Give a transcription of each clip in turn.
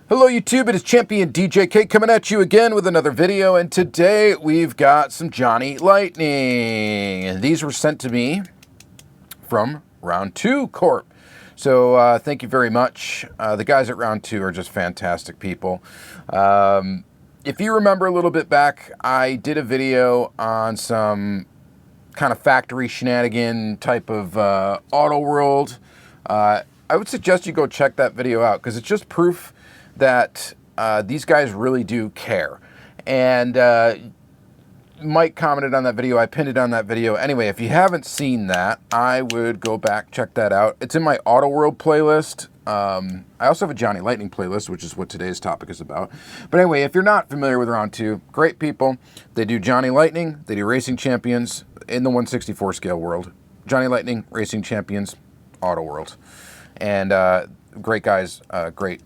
Hello YouTube, it is Championdjk coming at you again with another video, and today we've got some Johnny Lightning. These were sent to me from Round 2 Corp. So thank you very much. The guys at Round 2 are just fantastic people. If you remember a little bit back, I did a video on some kind of factory shenanigan type of auto world. I would suggest you go check that video out because it's just proof that these guys really do care. And Mike commented on that video. I pinned it on that video. Anyway, if you haven't seen that, I would go back, check that out. It's in my Auto World playlist. I also have a Johnny Lightning playlist, which is what today's topic is about. But anyway, if you're not familiar with Round 2, great people. They do Johnny Lightning. They do Racing Champions in the 164 scale world. Johnny Lightning, Racing Champions, Auto World. And great guys, great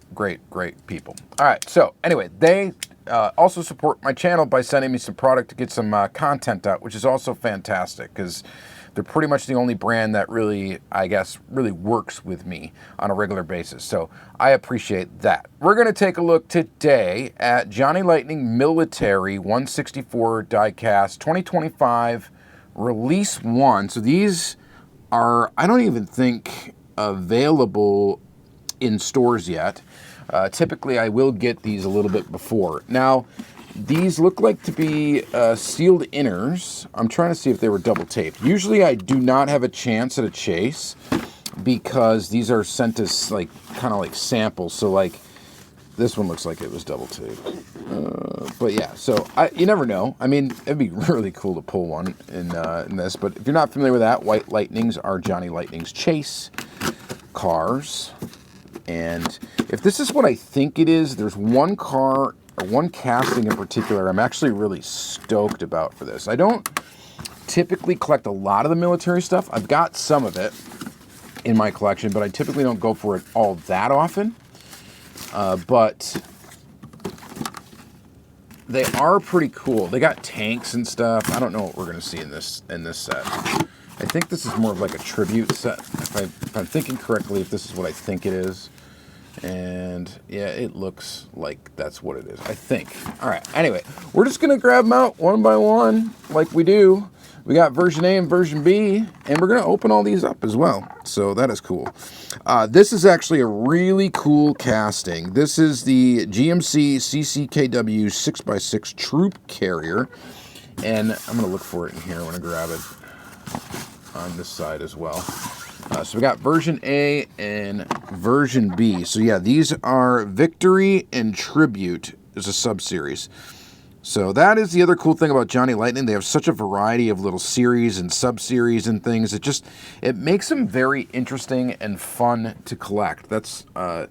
people. All right, so anyway, they also support my channel by sending me some product to get some content out, which is also fantastic because they're pretty much the only brand that really, I guess, really works with me on a regular basis. So I appreciate that. We're going to take a look today at Johnny Lightning Military 164 Diecast 2025 Release 1. So these are, I don't even think, available in stores yet. Typically I will get these a little bit before. Now these look like to be sealed inners. I'm trying to see if they were double taped. Usually I do not have a chance at a chase because these are sent as like kind of like samples. So like this one looks like it was double taped. But yeah, so you never know. I mean, it'd be really cool to pull one in this. But if you're not familiar with that, White Lightnings are Johnny Lightning's chase cars. And if this is what I think it is, there's one car or one casting in particular I'm actually really stoked about for this. I don't typically collect a lot of the military stuff. I've got some of it in my collection, but I typically don't go for it all that often. But they are pretty cool. They got tanks and stuff. I don't know what we're going to see in this set. I think this is more of like a tribute set, if I'm thinking correctly, if this is what I think it is. And yeah, it looks like that's what it is, I think. All right, anyway, we're just going to grab them out one by one like we do. We got version A and version B, and we're going to open all these up as well. So that is cool. This is actually a really cool casting. This is the GMC CCKW 6x6 Troop Carrier. And I'm going to look for it in here. I want to grab it on this side as well. So we got version A and version B. So yeah, these are Victory and Tribute is a sub-series. So that is the other cool thing about Johnny Lightning. They have such a variety of little series and sub-series and things. It makes them very interesting and fun to collect. That's I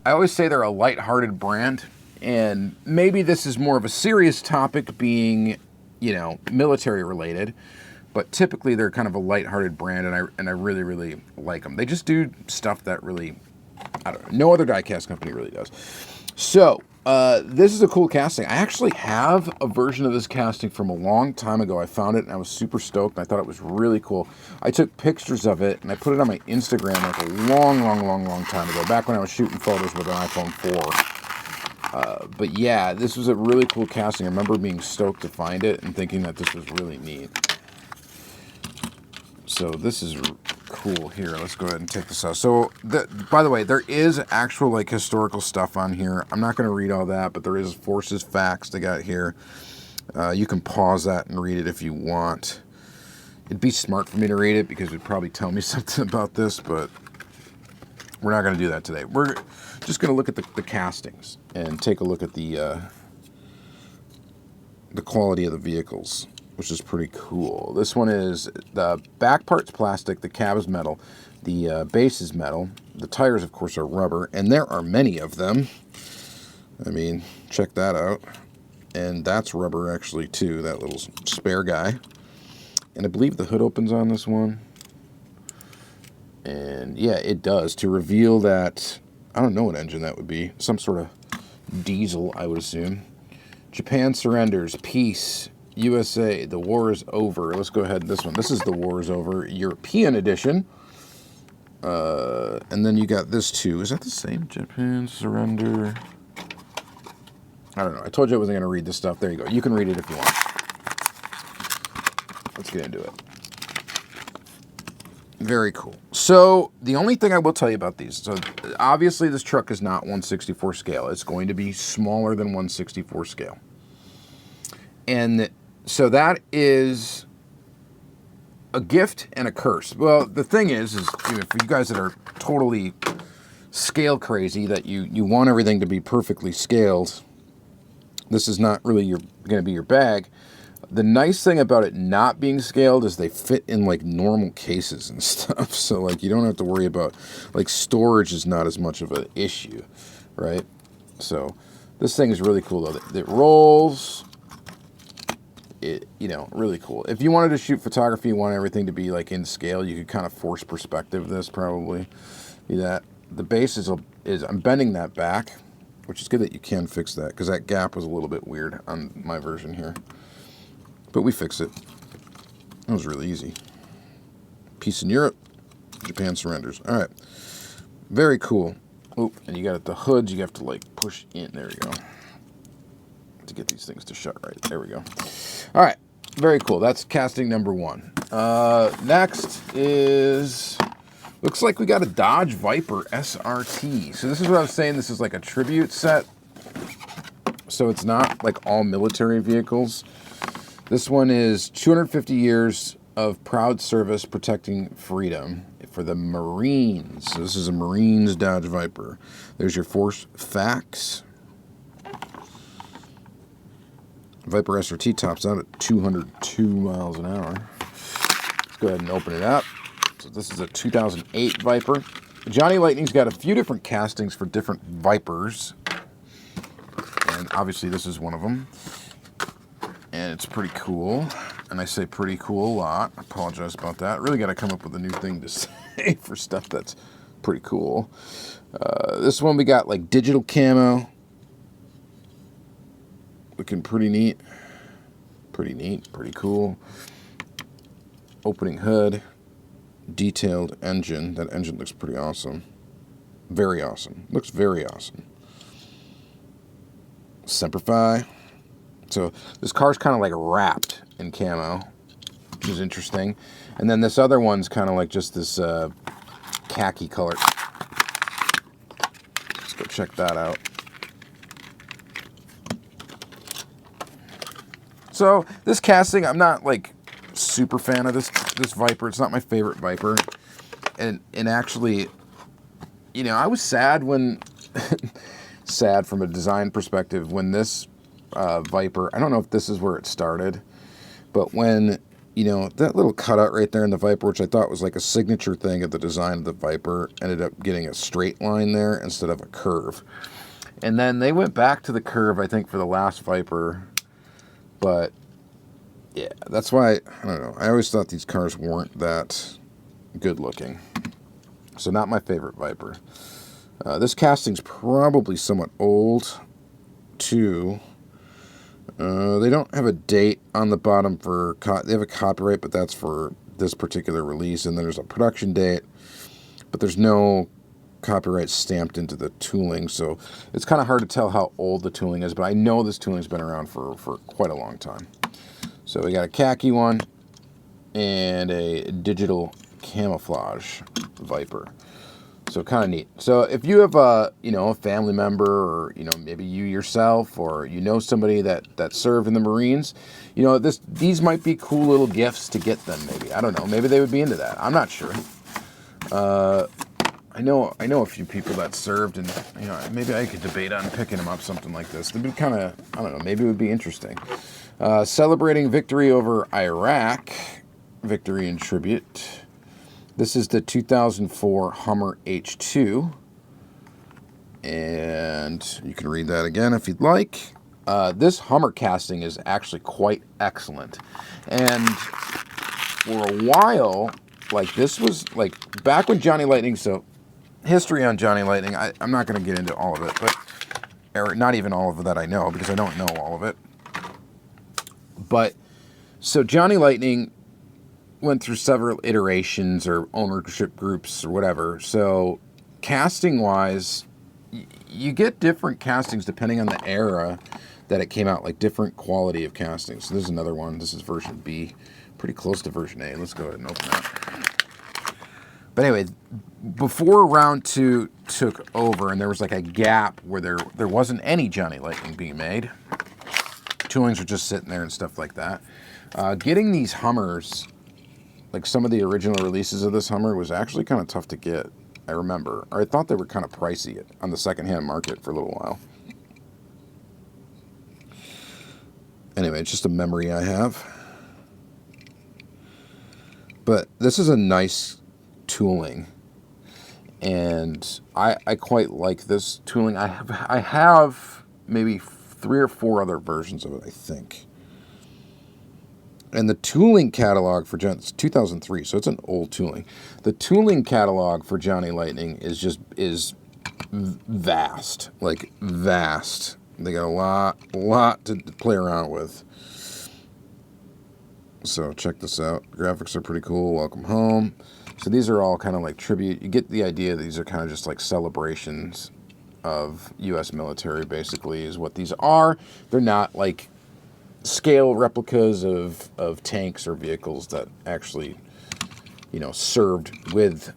always say they're a lighthearted brand, and maybe this is more of a serious topic being, you know, military related. But typically they're kind of a lighthearted brand, and I really like them. They just do stuff that really, I don't know, no other diecast company really does. So this is a cool casting. I actually have a version of this casting from a long time ago. I found it and I was super stoked. And I thought it was really cool. I took pictures of it and I put it on my Instagram like a long time ago, back when I was shooting photos with an iPhone 4. But yeah, this was a really cool casting. I remember being stoked to find it and thinking that this was really neat. So this is cool. Here, let's go ahead and take this out. So, by the way, there is actual like historical stuff on here. I'm not going to read all that, but there is forces facts they got here. You can pause that and read it if you want. It'd be smart for me to read it because it'd probably tell me something about this, but we're not going to do that today. We're just going to look at the castings and take a look at the quality of the vehicles, which is pretty cool. This one is, the back part's plastic, the cab is metal, the base is metal, the tires, of course, are rubber, and there are many of them. I mean, check that out. And that's rubber, actually, too, that little spare guy. And I believe the hood opens on this one. And, yeah, it does, to reveal that, I don't know what engine that would be, some sort of diesel, I would assume. Japan surrenders, peace. USA, the war is over. Let's go ahead. This one. This is the war is over European edition. And then you got this too. Is that the same? Japan surrender. I don't know. I told you I wasn't going to read this stuff. There you go. You can read it if you want. Let's get into it. Very cool. So the only thing I will tell you about these, so obviously this truck is not 1/64 scale. It's going to be smaller than 1/64 scale. And so that is a gift and a curse. Well, the thing is you know, for you guys that are totally scale crazy, that you want everything to be perfectly scaled, this is not really going to be your bag. The nice thing about it not being scaled is they fit in like normal cases and stuff. So like you don't have to worry about, like, storage is not as much of an issue, right? So this thing is really cool though. It rolls. It, you know, really cool. If you wanted to shoot photography, you want everything to be like in scale, you could kind of force perspective this probably. Be that. The base is I'm bending that back, which is good that you can fix that, because that gap was a little bit weird on my version here. But we fixed it. That was really easy. Peace in Europe. Japan surrenders. All right. Very cool. Oh, and you got the hoods. You have to like push in. There you go. To get these things to shut right. There we go. All right. Very cool. That's casting number 1. Next is... looks like we got a Dodge Viper SRT. So this is what I was saying. This is like a tribute set. So it's not like all military vehicles. This one is 250 years of proud service protecting freedom for the Marines. So this is a Marines Dodge Viper. There's your force facts. Viper SRT tops out at 202 miles an hour. Let's go ahead and open it up. So this is a 2008 Viper. Johnny Lightning's got a few different castings for different Vipers. And obviously this is one of them. And it's pretty cool. And I say pretty cool a lot. I apologize about that. Really got to come up with a new thing to say for stuff that's pretty cool. This one we got like digital camo. Looking pretty neat. Pretty neat. Pretty cool. Opening hood. Detailed engine. That engine looks pretty awesome. Very awesome. Looks very awesome. Semper Fi. So this car's kind of like wrapped in camo, which is interesting. And then this other one's kind of like just this khaki color. Let's go check that out. So this casting, I'm not like super fan of this Viper. It's not my favorite Viper. And actually, you know, I was sad when sad from a design perspective when this Viper, I don't know if this is where it started, but when, you know, that little cutout right there in the Viper, which I thought was like a signature thing of the design of the Viper, ended up getting a straight line there instead of a curve. And then they went back to the curve, I think, for the last Viper. But yeah, that's why, I don't know, I always thought these cars weren't that good looking. So not my favorite Viper. This casting's probably somewhat old too. They don't have a date on the bottom for, they have a copyright, but that's for this particular release. And then there's a production date, but there's no copyright stamped into the tooling. So it's kind of hard to tell how old the tooling is, but I know this tooling's been around for quite a long time. So we got a khaki one and a digital camouflage Viper. So kind of neat. So if you have a, you know, a family member, or, you know, maybe you yourself, or you know somebody that served in the Marines, you know, these might be cool little gifts to get them. Maybe, I don't know, maybe they would be into that. I'm not sure. I know a few people that served, and, you know, maybe I could debate on picking them up, something like this. They'd be kind of, I don't know, maybe it would be interesting. Celebrating victory over Iraq, victory in tribute. This is the 2004 Hummer H2, and you can read that again if you'd like. This Hummer casting is actually quite excellent, and for a while, like, this was like back when Johnny Lightning. So history on Johnny Lightning, I'm not going to get into all of it, but, or not even all of that I know, because I don't know all of it. But so Johnny Lightning went through several iterations or ownership groups or whatever. So casting wise, you get different castings depending on the era that it came out, like different quality of castings. So there's another one. This is version B, pretty close to version A. Let's go ahead and open that. But anyway, before round 2 took over, and there was like a gap where there wasn't any Johnny Lightning being made. Toolings were just sitting there and stuff like that. Getting these Hummers, like some of the original releases of this Hummer, was actually kind of tough to get. I remember, or I thought they were kind of pricey on the secondhand market for a little while. Anyway, it's just a memory I have. But this is a nice tooling, and I quite like this tooling. I have maybe 3 or 4 other versions of it, I think. And the tooling catalog for it's 2003, so it's an old tooling. The tooling catalog for Johnny Lightning is vast, like vast. They got a lot to play around with. So check this out. Graphics are pretty cool. Welcome home. So these are all kind of like tribute. You get the idea that these are kind of just like celebrations of U.S. military, basically, is what these are. They're not like scale replicas of tanks or vehicles that actually, you know, served with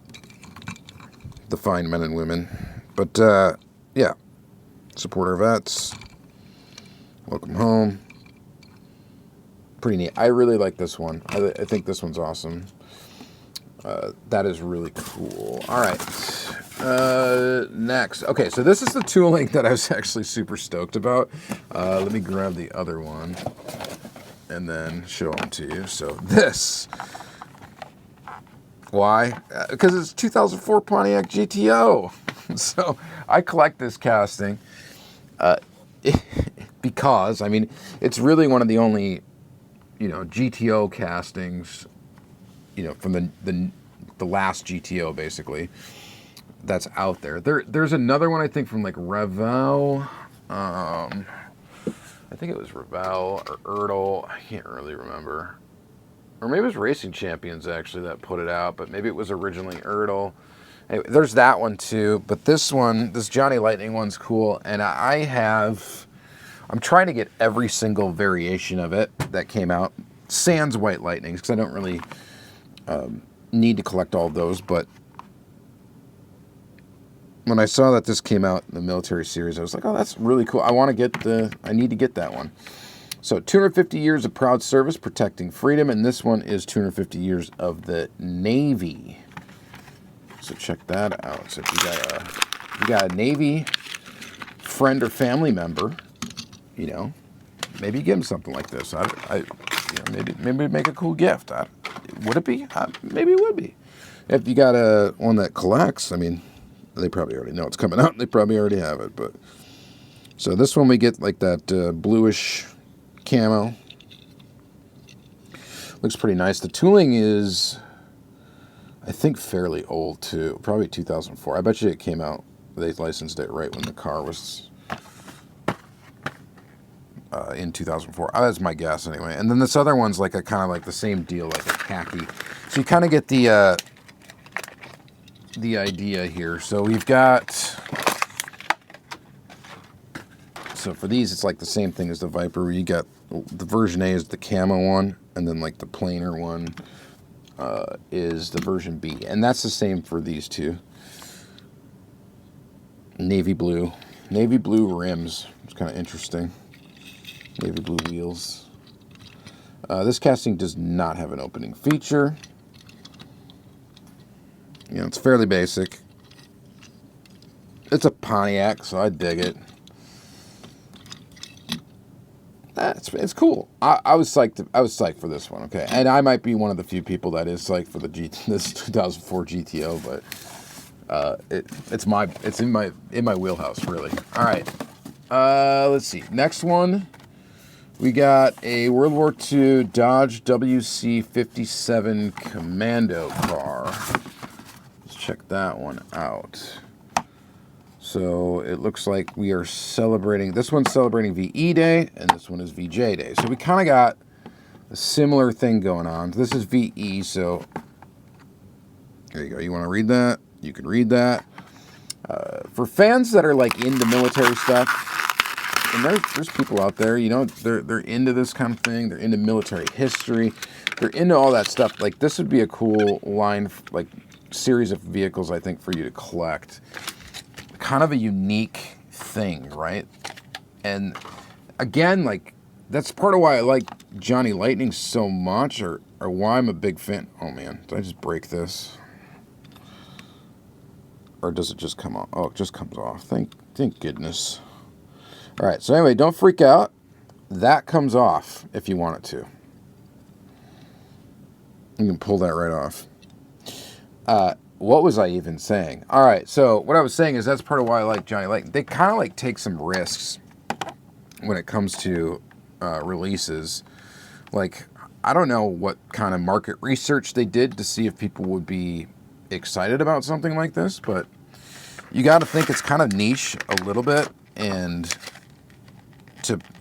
the fine men and women. But, yeah. Support our vets. Welcome home. Pretty neat. I really like this one. I think this one's awesome. That is really cool. All right. Next. Okay, so this is the tooling that I was actually super stoked about. Let me grab the other one and then show them to you. So this. Why? Because it's 2004 Pontiac GTO. So I collect this casting because, I mean, it's really one of the only, you know, GTO castings, you know, from the last GTO, basically, that's out there. There's another one, I think, from like Revell. I think it was Revell or Erdl. I can't really remember. Or maybe it was Racing Champions, actually, that put it out, but maybe it was originally Erdl. Anyway, there's that one, too. But this one, this Johnny Lightning one's cool, and I'm trying to get every single variation of it that came out, sans White Lightnings, because I don't really need to collect all of those, but when I saw that this came out in the military series, I was like, oh, that's really cool. I need to get that one. So 250 years of proud service protecting freedom, and this one is 250 years of the Navy. So check that out. So if you got a Navy friend or family member, you know, maybe give them something like this. You know, maybe make a cool gift. Would it be? Maybe it would be. If you got one that collects, I mean, they probably already know it's coming out. They probably already have it. But so this one we get like that bluish camo. Looks pretty nice. The tooling is, I think, fairly old too. Probably 2004. I bet you it came out. They licensed it right when the car was in 2004. That's my guess anyway. And then this other one's like a kind of like the same deal, like a khaki. So you kind of get the idea here. So we've got, so for these, it's like the same thing as the Viper, where you got the version A is the camo one, and then like the plainer one is the version B. And that's the same for these two. Navy blue rims. It's kind of interesting. Navy blue wheels. This casting does not have an opening feature. You know, it's fairly basic. It's a Pontiac, so I dig it. It's cool. I was psyched. I was psyched for this one. Okay, and I might be one of the few people that is psyched for this 2004 GTO, but it's in my wheelhouse, really. All right. Let's see. Next one, we got a World War II Dodge WC57 Commando car. Let's check that one out. So it looks like we are celebrating, this one's celebrating VE Day, and this one is VJ Day. So we kind of got a similar thing going on. This is VE, so there you go. You want to read that? You can read that. For fans that are like into military stuff, and there's people out there, you know, they're into this kind of thing. They're into military history. They're into all that stuff. Like, this would be a cool line, like, series of vehicles, I think, for you to collect. Kind of a unique thing, right? And again, like, that's part of why I like Johnny Lightning so much, or why I'm a big fan. Oh man, did I just break this? Or does it just come off? Oh, it just comes off. Thank goodness. All right, so anyway, don't freak out. That comes off if you want it to. You can pull that right off. What was I even saying? All right, so what I was saying is that's part of why I like Johnny Lightning. They kind of like take some risks when it comes to releases. Like, I don't know what kind of market research they did to see if people would be excited about something like this, but you got to think it's kind of niche a little bit, and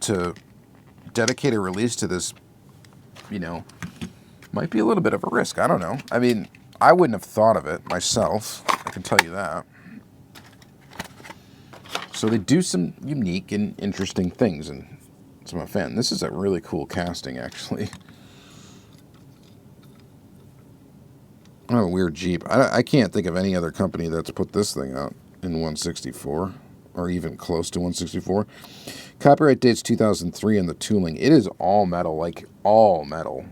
to dedicate a release to this, you know, might be a little bit of a risk. I don't know. I mean, I wouldn't have thought of it myself, I can tell you that. So they do some unique and interesting things, and so I'm a fan. This is a really cool casting, actually. I have a weird Jeep. I can't think of any other company that's put this thing out in 164, or even close to 164. Copyright date's 2003, and the tooling, it is all metal, like all metal.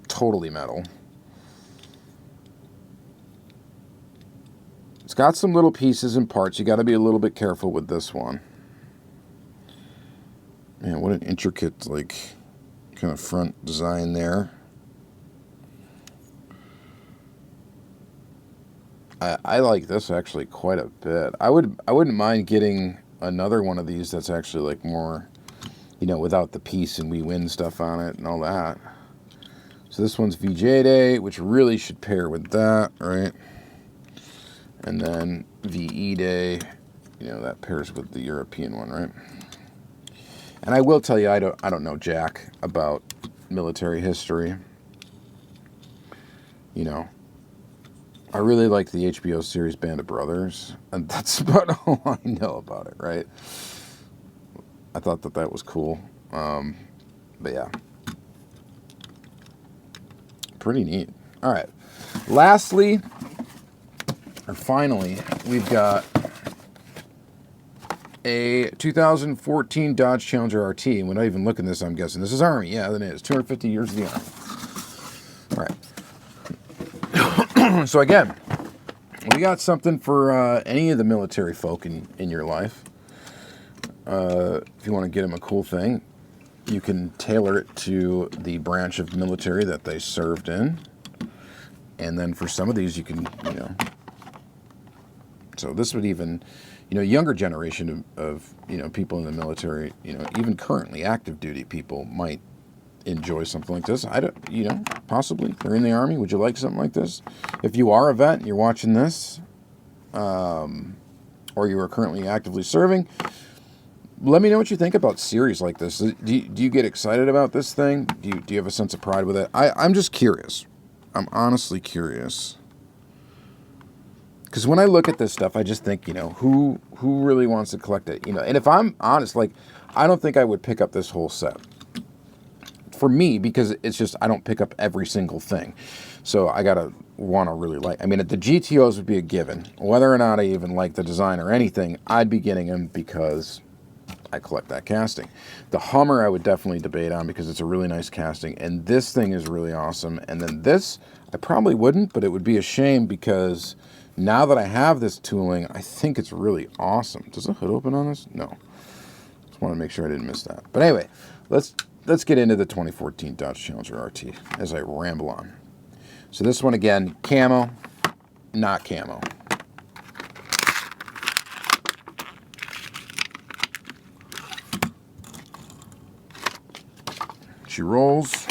Totally metal. It's got some little pieces and parts. You got to be a little bit careful with this one. Man, what an intricate, like, kind of front design there. I like this actually quite a bit. I wouldn't mind getting another one of these that's actually like more, you know, without the piece and we win stuff on it and all that. So this one's VJ Day, which really should pair with that, right? And then VE Day, you know, that pairs with the European one, right? And I will tell you, I don't know jack about military history. You know, I really like the HBO series Band of Brothers, and that's about all I know about it, right? I thought that was cool. But yeah. Pretty neat. All right. Lastly, or finally, we've got a 2014 Dodge Challenger RT. And we're not even looking at this, I'm guessing. This is Army. Yeah, it is. 250 years of the Army. All right. So again, we got something for any of the military folk in your life. If you want to get them a cool thing, you can tailor it to the branch of military that they served in. And then for some of these, you can, you know, so this would even, you know, younger generation of you know, people in the military, you know, even currently active duty people might enjoy something like this. I don't, you know, possibly they're in the Army. Would you like something like this? If you are a vet and you're watching this, or you are currently actively serving, let me know what you think about series like this. Do you get excited about this thing? Do you have a sense of pride with it? I'm just curious. I'm honestly curious. Because when I look at this stuff, I just think, you know, who really wants to collect it? You know, and if I'm honest, like, I don't think I would pick up this whole set. For me, because it's just, I don't pick up every single thing. So I gotta want to really like, I mean, the GTOs would be a given. Whether or not I even like the design or anything, I'd be getting them because I collect that casting. The Hummer I would definitely debate on because it's a really nice casting, and this thing is really awesome. And then this, I probably wouldn't, but it would be a shame because now that I have this tooling, I think it's really awesome. Does the hood open on this? No. Just want to make sure I didn't miss that. But anyway, let's get into the 2014 Dodge Challenger RT as I ramble on. So this one again, camo, not camo. She rolls.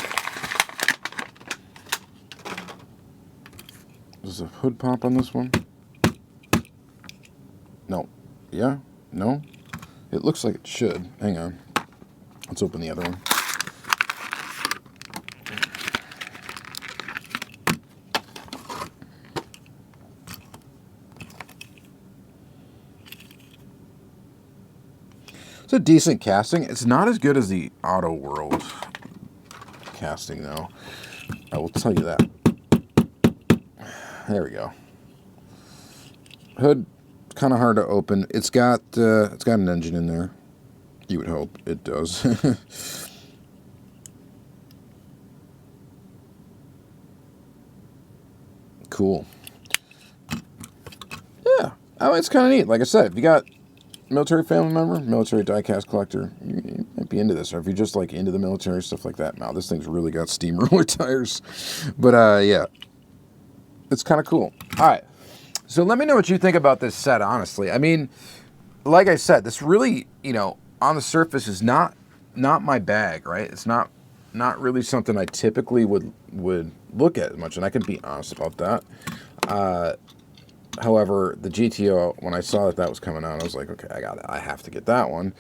Does the hood pop on this one? No. Yeah? No? It looks like it should. Hang on. Let's open the other one. It's a decent casting. It's not as good as the Auto World casting, though. I will tell you that. There we go. Hood, kind of hard to open. It's got an engine in there. You would hope it does. Cool. Yeah, I mean, it's kind of neat. Like I said, if you got military family member, military diecast collector, you might be into this. Or if you're just like into the military, stuff like that. Now, this thing's really got steamroller tires. But yeah, it's kind of cool. All right. So let me know what you think about this set, honestly. I mean, like I said, this really, you know, on the surface is not my bag, right? It's not really something I typically would look at as much, and I can be honest about that. However, the GTO, when I saw that was coming out, I was like, okay, I have to get that one.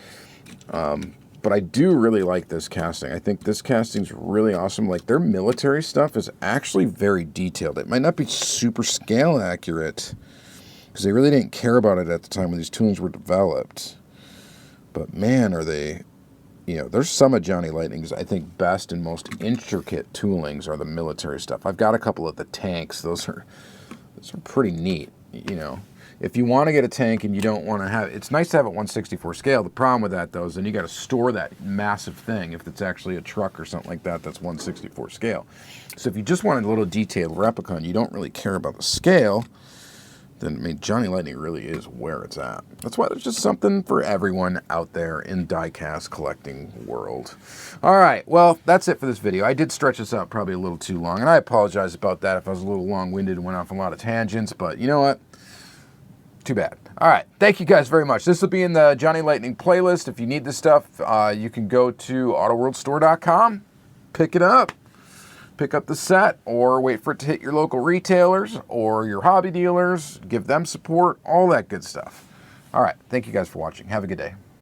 But I do really like this casting. I think this casting's really awesome. Like, their military stuff is actually very detailed. It might not be super scale accurate, because they really didn't care about it at the time when these toolings were developed. But man, are they... You know, there's some of Johnny Lightning's, I think, best and most intricate toolings are the military stuff. I've got a couple of the tanks. Those are pretty neat, you know. If you want to get a tank and you don't want to have... It's nice to have it 1/64 scale. The problem with that, though, is then you got to store that massive thing if it's actually a truck or something like that that's 1/64 scale. So if you just want a little detailed replica and you don't really care about the scale... then, I mean, Johnny Lightning really is where it's at. That's why there's just something for everyone out there in diecast collecting world. All right, well, that's it for this video. I did stretch this out probably a little too long, and I apologize about that if I was a little long-winded and went off a lot of tangents, but you know what? Too bad. All right, thank you guys very much. This will be in the Johnny Lightning playlist. If you need this stuff, you can go to autoworldstore.com, pick it up. Pick up the set, or wait for it to hit your local retailers or your hobby dealers, give them support, all that good stuff. All right, thank you guys for watching. Have a good day.